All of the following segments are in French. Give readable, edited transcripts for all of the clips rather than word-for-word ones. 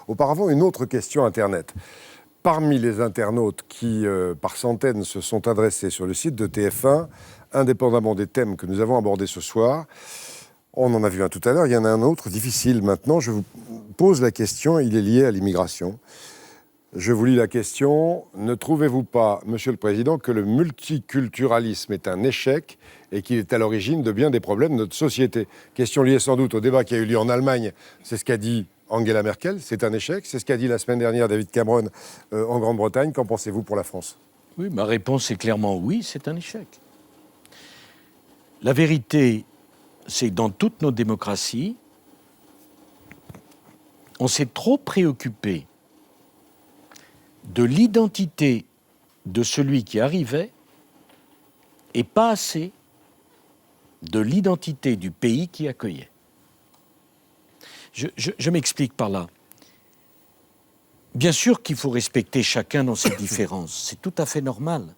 Auparavant, une autre question Internet. Parmi les internautes qui, par centaines, se sont adressés sur le site de TF1, indépendamment des thèmes que nous avons abordés ce soir, on en a vu un tout à l'heure, il y en a un autre, difficile maintenant. Je vous pose la question, il est lié à l'immigration. Je vous lis la question. Ne trouvez-vous pas, Monsieur le Président, que le multiculturalisme est un échec et qu'il est à l'origine de bien des problèmes de notre société? Question liée sans doute au débat qui a eu lieu en Allemagne. C'est ce qu'a dit Angela Merkel, c'est un échec. C'est ce qu'a dit la semaine dernière David Cameron en Grande-Bretagne. Qu'en pensez-vous pour la France? Oui, ma réponse est clairement oui, c'est un échec. La vérité, c'est que dans toutes nos démocraties, on s'est trop préoccupé de l'identité de celui qui arrivait et pas assez de l'identité du pays qui accueillait. Je m'explique par là. Bien sûr qu'il faut respecter chacun dans ses différences, c'est tout à fait normal.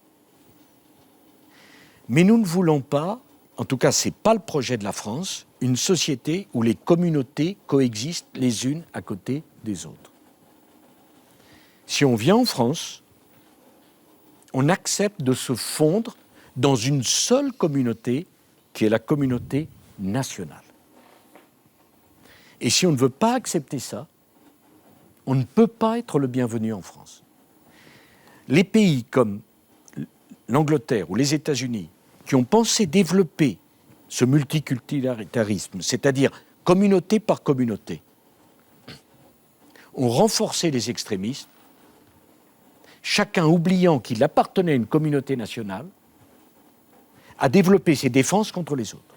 Mais nous ne voulons pas, en tout cas ce n'est pas le projet de la France, une société où les communautés coexistent les unes à côté des autres. Si on vient en France, on accepte de se fondre dans une seule communauté qui est la communauté nationale. Et si on ne veut pas accepter ça, on ne peut pas être le bienvenu en France. Les pays comme l'Angleterre ou les États-Unis qui ont pensé développer ce multiculturalisme, c'est-à-dire communauté par communauté, ont renforcé les extrémismes, chacun oubliant qu'il appartenait à une communauté nationale, a développé ses défenses contre les autres.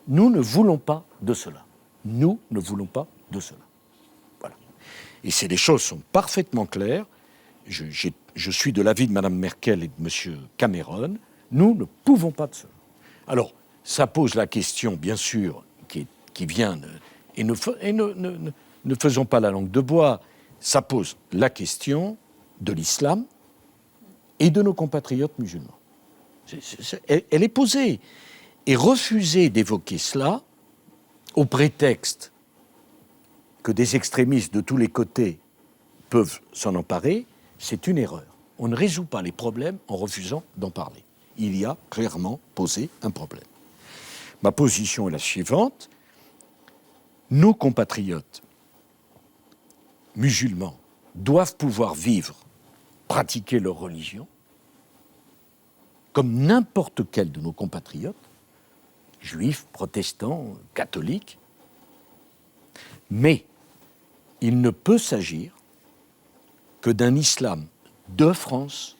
Nous ne voulons pas de cela. Nous ne voulons pas de cela. Voilà. Et les choses sont parfaitement claires. Je suis de l'avis de Mme Merkel et de M. Cameron. Nous ne pouvons pas de cela. Alors, ça pose la question, bien sûr, qui vient... Et ne faisons pas la langue de bois. Ça pose la question de l'islam et de nos compatriotes musulmans. Elle est posée. Et refuser d'évoquer cela, au prétexte que des extrémistes de tous les côtés peuvent s'en emparer, c'est une erreur. On ne résout pas les problèmes en refusant d'en parler. Il y a clairement posé un problème. Ma position est la suivante. Nos compatriotes musulmans doivent pouvoir vivre, pratiquer leur religion, comme n'importe quel de nos compatriotes, juifs, protestants, catholiques. Mais il ne peut s'agir que d'un islam de France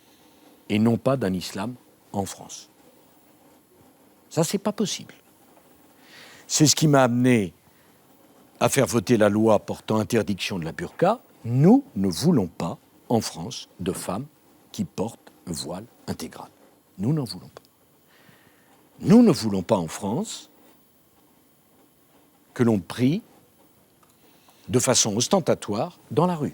et non pas d'un islam en France. Ça, c'est pas possible. C'est ce qui m'a amené à faire voter la loi portant interdiction de la burqa. Nous ne voulons pas, en France, de femmes qui portent un voile intégral. Nous n'en voulons pas. Nous ne voulons pas en France que l'on prie de façon ostentatoire dans la rue.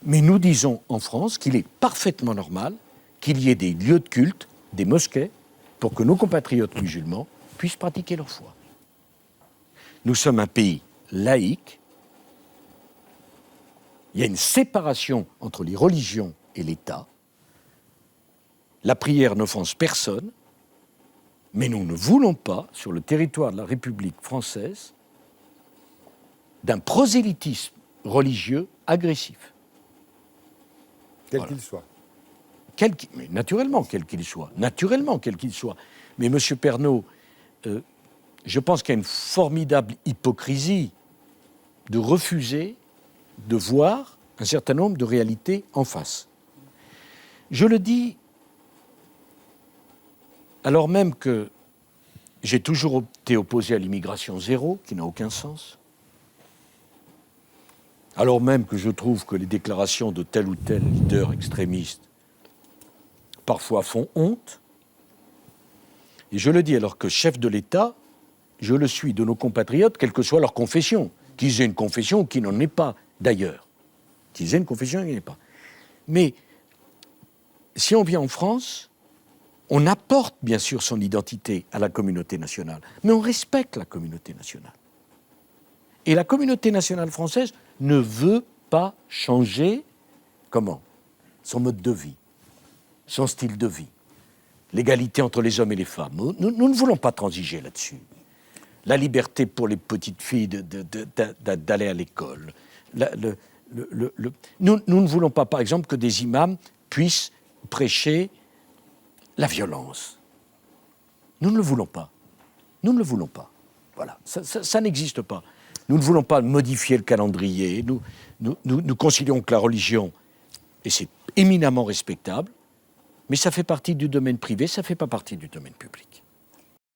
Mais nous disons en France qu'il est parfaitement normal qu'il y ait des lieux de culte, des mosquées, pour que nos compatriotes musulmans puissent pratiquer leur foi. Nous sommes un pays laïque. Il y a une séparation entre les religions et l'État. La prière n'offense personne, mais nous ne voulons pas, sur le territoire de la République française, d'un prosélytisme religieux agressif. Quel qu'il soit. Mais naturellement, quel qu'il soit. Naturellement, quel qu'il soit. Mais M. Pernaut, je pense qu'il y a une formidable hypocrisie de refuser de voir un certain nombre de réalités en face. Je le dis alors même que j'ai toujours été opposé à l'immigration zéro, qui n'a aucun sens, alors même que je trouve que les déclarations de tel ou tel leader extrémiste parfois font honte, et je le dis alors que chef de l'État, je le suis de nos compatriotes, quelle que soit leur confession, qu'ils aient une confession ou qu'ils n'en aient pas d'ailleurs, qu'ils aient une confession ou qu'ils n'en aient pas. Mais si on vient en France, on apporte bien sûr son identité à la communauté nationale, mais on respecte la communauté nationale. Et la communauté nationale française ne veut pas changer, comment? Son mode de vie, son style de vie, l'égalité entre les hommes et les femmes. Nous ne voulons pas transiger là-dessus. La liberté pour les petites filles d'aller à l'école. Nous ne voulons pas, par exemple, que des imams puissent prêcher la violence. Nous ne le voulons pas. Nous ne le voulons pas. Voilà, ça n'existe pas. Nous ne voulons pas modifier le calendrier. Nous considérons que la religion, et c'est éminemment respectable, mais ça fait partie du domaine privé, ça ne fait pas partie du domaine public.